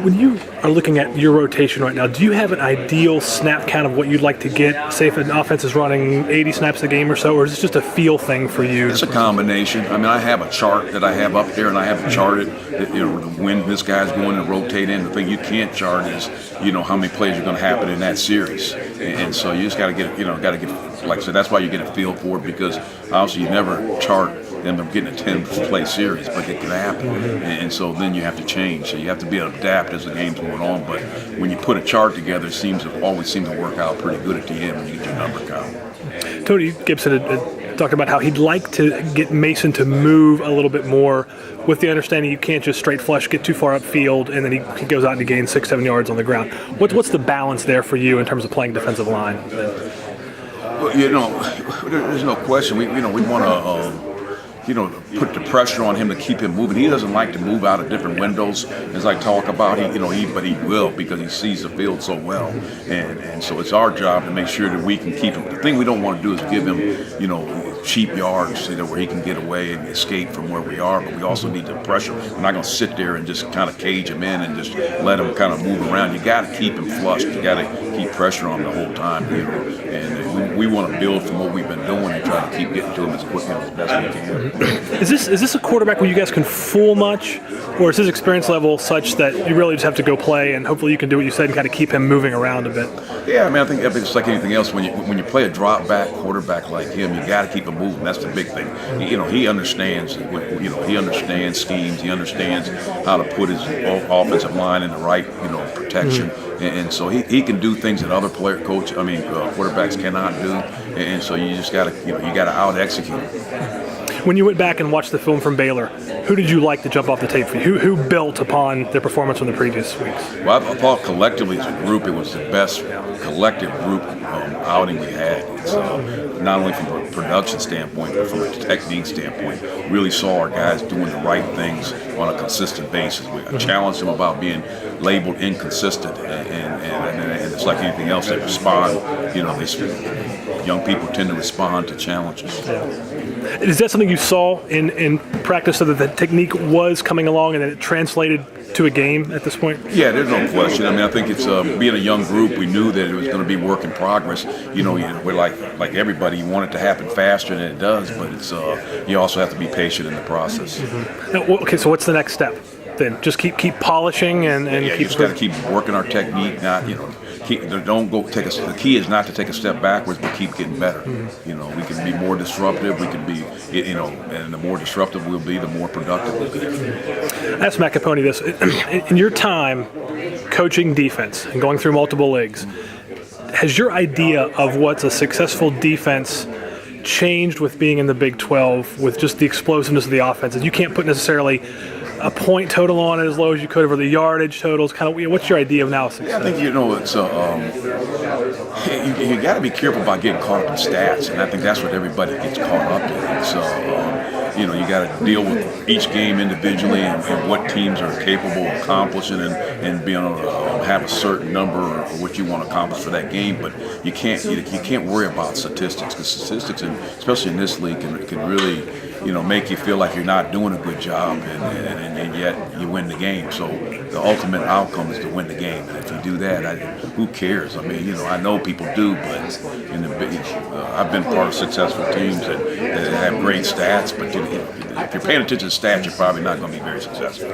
When you are looking at your rotation right now, do you have an ideal snap count of what you'd like to get? Say if an offense is running 80 snaps a game or so, or is this just a feel thing for you? It's a combination. I mean, I have a chart that I have up there, and I have it charted. When this guy's going to rotate in. The thing you can't chart is, how many plays are going to happen in that series, and so you just got to get, like I said, that's why you get a feel for it, because obviously you never chart them getting a 10-play series, but it can happen, and so then you have to change. So you have to be able to adapt as the game's going on. But when you put a chart together, it always seems to work out pretty good at the end when you get your number count. Tony Gibson had talked about how he'd like to get Mason to move a little bit more, with the understanding you can't just straight flush, get too far upfield, and then he goes out and he gains 6-7 yards on the ground. What's the balance there for you in terms of playing defensive line? Well, there's no question. We want to. Put the pressure on him to keep him moving. He doesn't like to move out of different windows, as I talk about. But he will, because he sees the field so well, and so it's our job to make sure that we can keep him. The thing we don't want to do is give him, cheap yards, where he can get away and escape from where we are. But we also need the pressure. We're not going to sit there and just kind of cage him in and just let him kind of move around. You got to keep him flushed. You got to keep pressure on him the whole time. And we want to build from what we've been doing and try to keep getting to him as quickly as best we can. Is this a quarterback where you guys can fool much, or is his experience level such that you really just have to go play and hopefully you can do what you said and kind of keep him moving around a bit? Yeah, I think it's like anything else. When you play a drop back quarterback like him, you got to keep him moving. That's the big thing. He understands. He understands schemes. He understands how to put his offensive line in the right protection. And so he can do things that other quarterbacks cannot do. And so you just got to out execute. When you went back and watched the film from Baylor, who did you like to jump off the tape for you? Who built upon their performance from the previous weeks? Well, I thought collectively as a group, it was the best collective group outing we had. It's not only from a production standpoint, but from a technique standpoint. Really saw our guys doing the right things on a consistent basis. I challenged them about being labeled inconsistent, and it's like anything else. They respond. Young people tend to respond to challenges. Yeah. Is that something you saw in practice, so that the technique was coming along and that it translated to a game at this point? Yeah, there's no question. I think it's being a young group, we knew that it was going to be work in progress. We're like everybody, you want it to happen faster than it does, but it's you also have to be patient in the process. Okay, so what's the next step then? Just keep polishing and you just got to keep working our technique. Don't go take the key is not to take a step backwards, but keep getting better. We can be more disruptive. We can be, and the more disruptive we'll be, the more productive we'll be. Ask Matt Capone this: in your time coaching defense and going through multiple leagues, has your idea of what's a successful defense changed with being in the Big 12, with just the explosiveness of the offense? And you can't put necessarily a point total on it as low as you could, over the yardage totals. Kind of, what's your idea of now success? Yeah, I think it's you got to be careful about getting caught up in stats, and I think that's what everybody gets caught up in. So you got to deal with each game individually and what teams are capable of accomplishing, and being able to have a certain number or what you want to accomplish for that game. But you can't worry about statistics, because statistics, especially in this league, can really make you feel like you're not doing a good job, and yet you win the game. So the ultimate outcome is to win the game, and if you do that, who cares? I know people do, but I've been part of successful teams that have great stats, but if you're paying attention to stats, you're probably not going to be very successful.